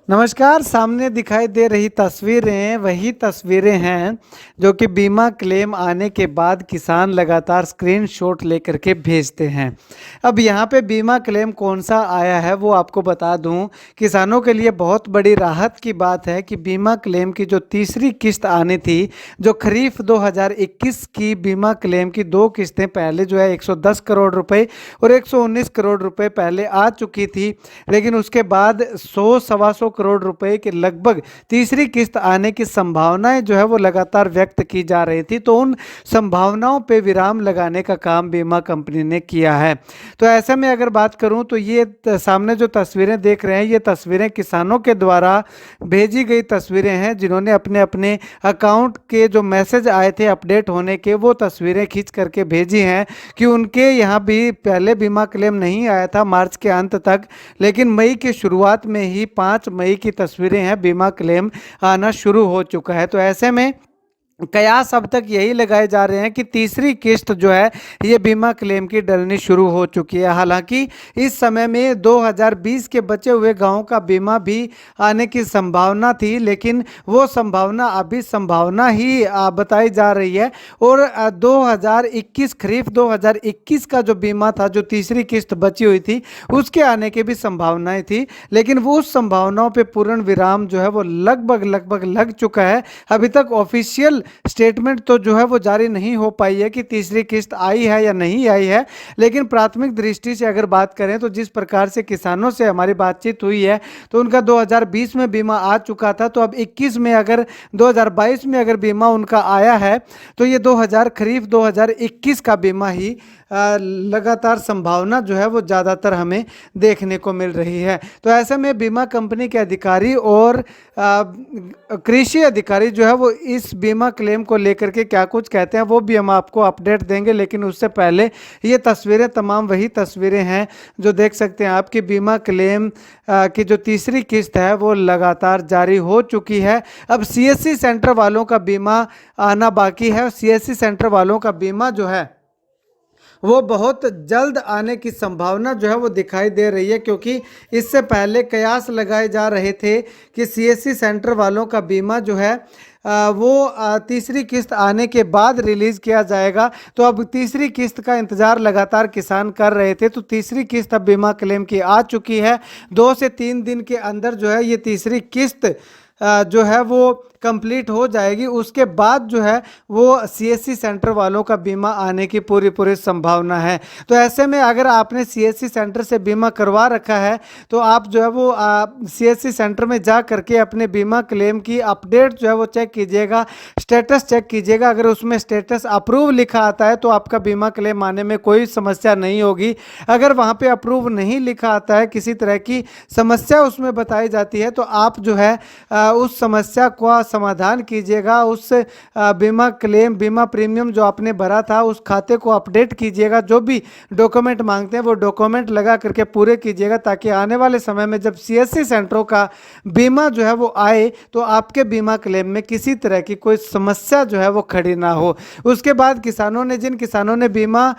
नमस्कार। सामने दिखाई दे रही तस्वीरें वही तस्वीरें हैं जो कि बीमा क्लेम आने के बाद किसान लगातार स्क्रीनशॉट लेकर के भेजते हैं। अब यहाँ पे बीमा क्लेम कौन सा आया है वो आपको बता दूं। किसानों के लिए बहुत बड़ी राहत की बात है कि बीमा क्लेम की जो तीसरी किस्त आनी थी, जो खरीफ 2021 की बीमा क्लेम की दो किस्तें पहले जो है 110 करोड़ रुपए और 119 करोड़ रुपए पहले आ चुकी थी, लेकिन उसके बाद 100 करोड़ रुपए के लगभग तीसरी किस्त आने की संभावनाएं जो है वो लगातार व्यक्त की जा रही थी। तो उन संभावनाओं पे विराम लगाने का काम बीमा कंपनी ने किया है। तो ऐसे में अगर बात करूं तो ये सामने जो तस्वीरें देख रहे हैं, ये तस्वीरें किसानों के द्वारा भेजी गई तस्वीरें हैं, जिन्होंने अपने अपने अकाउंट के जो मैसेज आए थे अपडेट होने के, वो तस्वीरें खींच करके भेजी हैं कि उनके यहाँ भी पहले बीमा क्लेम नहीं आया था मार्च के अंत तक, लेकिन मई की शुरुआत में ही 5 मई की तस्वीरें हैं, बीमा क्लेम आना शुरू हो चुका है। तो ऐसे में कयास अब तक यही लगाए जा रहे हैं कि तीसरी किस्त जो है ये बीमा क्लेम की डलनी शुरू हो चुकी है। हालांकि इस समय में 2020 के बचे हुए गांवों का बीमा भी आने की संभावना थी, लेकिन वो संभावना अभी संभावना ही बताई जा रही है। और 2021 खरीफ 2021 का जो बीमा था, जो तीसरी किस्त बची हुई थी, उसके आने की भी संभावनाएं थी, लेकिन वो उस संभावनाओं पर पूर्ण विराम जो है वो लगभग लग चुका है। अभी तक ऑफिशियल स्टेटमेंट तो जो है वो जारी नहीं हो पाई है कि तीसरी किस्त आई है या नहीं आई है, लेकिन प्राथमिक दृष्टि से अगर बात करें तो जिस प्रकार से किसानों से हमारी बातचीत हुई है तो उनका 2020 में बीमा आ चुका था। तो अब 21 में अगर 2022 में अगर बीमा उनका आया है तो ये खरीफ 2021 का बीमा ही लगातार संभावना जो है वो ज़्यादातर हमें देखने को मिल रही है। तो ऐसे में बीमा कंपनी के अधिकारी और कृषि अधिकारी जो है वो इस बीमा क्लेम को लेकर के क्या कुछ कहते हैं वो भी हम आपको अपडेट देंगे, लेकिन उससे पहले ये तस्वीरें तमाम वही तस्वीरें हैं जो देख सकते हैं आपकी बीमा क्लेम की जो तीसरी किस्त है वो लगातार जारी हो चुकी है। अब सीएससी सेंटर वालों का बीमा आना बाकी है। सीएससी सेंटर वालों का बीमा जो है वो बहुत जल्द आने की संभावना जो है वो दिखाई दे रही है, क्योंकि इससे पहले कयास लगाए जा रहे थे कि सीएससी सेंटर वालों का बीमा जो है वो तीसरी किस्त आने के बाद रिलीज़ किया जाएगा। तो अब तीसरी किस्त का इंतज़ार लगातार किसान कर रहे थे, तो तीसरी किस्त अब बीमा क्लेम की आ चुकी है। 2 से 3 दिन के अंदर जो है ये तीसरी किस्त जो है वो कंप्लीट हो जाएगी। उसके बाद जो है वो सीएससी सेंटर वालों का बीमा आने की पूरी संभावना है। तो ऐसे में अगर आपने सीएससी सेंटर से बीमा करवा रखा है तो आप जो है वो सीएससी सेंटर में जा करके अपने बीमा क्लेम की अपडेट जो है वो चेक कीजिएगा, स्टेटस चेक कीजिएगा। अगर उसमें स्टेटस अप्रूव लिखा आता है तो आपका बीमा क्लेम आने में कोई समस्या नहीं होगी। अगर वहाँ पे अप्रूव नहीं लिखा आता है, किसी तरह की समस्या उसमें बताई जाती है, तो आप जो है उस समस्या को समाधान कीजिएगा। उस बीमा प्रीमियम जो आपने भरा था उस खाते को अपडेट कीजिएगा। जो भी डॉक्यूमेंट मांगते हैं वो डॉक्यूमेंट लगा करके पूरे कीजिएगा, ताकि आने वाले समय में जब सीएससी सेंटरों का बीमा जो है वो आए तो आपके बीमा क्लेम में किसी तरह की कोई समस्या जो है वो खड़ी ना हो। उसके बाद जिन किसानों ने बीमा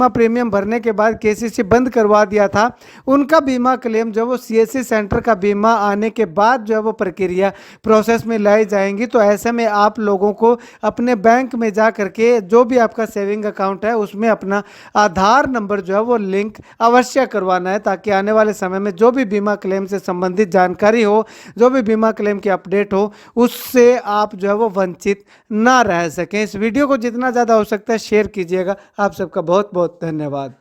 प्रीमियम भरने के बाद केसीसी बंद करवा दिया था, उनका बीमा क्लेम जो वो सीएससी सेंटर का बीमा आने के बाद जो है वो प्रक्रिया प्रोसेस में लाई जाएंगी। तो ऐसे में आप लोगों को अपने बैंक में जा करके जो भी आपका सेविंग अकाउंट है उसमें अपना आधार नंबर जो है वो लिंक अवश्य करवाना है, ताकि आने वाले समय में जो भी बीमा क्लेम से संबंधित जानकारी हो, जो भी बीमा क्लेम की अपडेट हो, उससे आप जो है वो वंचित ना रह सकें। इस वीडियो को जितना ज़्यादा हो सकता है शेयर कीजिएगा। आप सबका बहुत बहुत धन्यवाद।